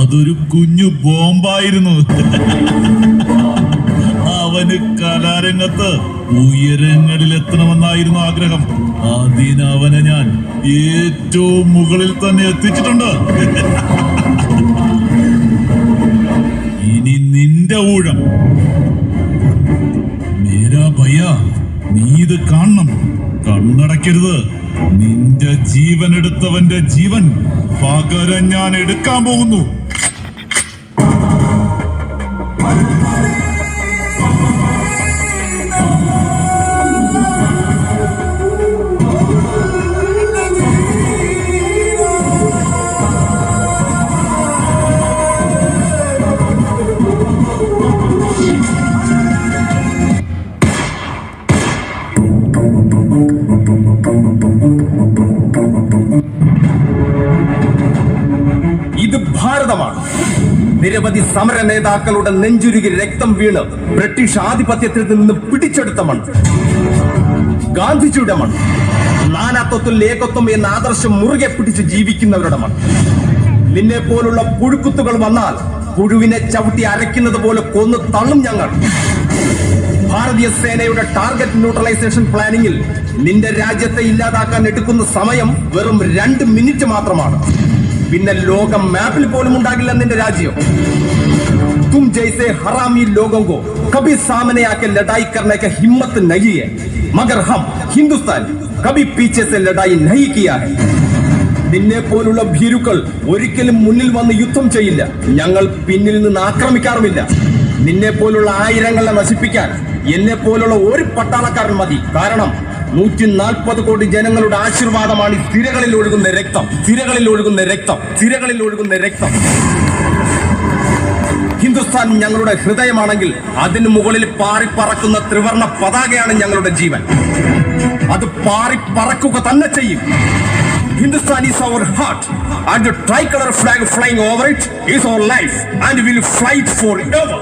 അതൊരു കുഞ്ഞു ബോംബായിരുന്നു. അവന് കലാരംഗത്ത് ഉയരങ്ങളിലെത്തണമെന്നായിരുന്നു ആഗ്രഹം. അതിനവനെ ഞാൻ ഏറ്റവും മുകളിൽ തന്നെ എത്തിച്ചിട്ടുണ്ട്. ഇനി നിന്റെ ഊഴം. മേരാ ഭയ്യ, നീ ഇത് കാണണം. കണ്ണടക്കരുത്. നിന്റെ ജീവൻ എടുത്തവന്റെ ജീവൻ പകരം ഞാൻ എടുക്കാൻ പോകുന്നു. ഇത് ഭാരതമാണ്. നിരവധി സമര നേതാക്കളുടെ നെഞ്ചുരുകി രക്തം വീണ് ബ്രിട്ടീഷ് ആധിപത്യത്തിൽ നിന്ന് പിടിച്ചെടുത്ത മണ്ണ്. ഗാന്ധിജിയുടെ മണ്ണ്. നാനാത്വത്തിൽ ഏകത്വം എന്ന ആദർശം മുറുകെ പിടിച്ച് ജീവിക്കുന്നവരുടെ മണ്ണ്. നിന്നെ പോലുള്ള പുഴുക്കുത്തുകൾ വന്നാൽ പുഴുവിനെ ചവിട്ടി അരയ്ക്കുന്നത് പോലെ കൊന്നു തള്ളും ഞങ്ങൾ. ഭാരതീയ സേനയുടെ ടാർഗറ്റ് ന്യൂട്രലൈസേഷൻ പ്ലാനിങ്ങിൽ നിന്റെ രാജ്യത്തെ ഇല്ലാതാക്കാൻ എടുക്കുന്ന സമയം വെറും 2 മിനിറ്റ് മാത്രമാണ്. പിന്നെ ലോകം മാപ്പിൽ പോലും ഉണ്ടാകില്ല നിന്റെ രാജ്യം. तुम जैसे हरामी लोगों को कभी सामने आके लड़ाई करने का हिम्मत नहीं है, मगर हम हिंदुस्तान कभी पीछे से लड़ाई नहीं किया है. നിന്നെ പോലുള്ള ഭീരുക്കൾ ഒരിക്കലും മുന്നിൽ വന്ന് യുദ്ധം ചെയ്യില്ല. ഞങ്ങൾ പിന്നിൽ നിന്ന് ആക്രമിക്കാറുമില്ല. നിന്നെ പോലുള്ള ആയിരങ്ങളെ നശിപ്പിക്കാൻ എന്നെ പോലുള്ള ഒരു പട്ടാളക്കാരൻ മതി. കാരണം 140 കോടി ജനങ്ങളുടെ ആശീർവാദമാണ് ഈ തിരകളിൽ ഒഴുകുന്ന രക്തം. തിരകളിൽ ഒഴുകുന്ന രക്തം. തിരകളിൽ ഒഴുകുന്ന രക്തം. ഹിന്ദുസ്ഥാൻ ഞങ്ങളുടെ ഹൃദയമാണെങ്കിൽ അതിന് മുകളിൽ പാറിപ്പറക്കുന്ന ത്രിവർണ പതാകയാണ് ഞങ്ങളുടെ ജീവൻ. അത് പാറിപ്പറക്കുക തന്നെ ചെയ്യും. Hindustan is our heart, and the tricolor flag flying over it is our life, and we will fly it forever.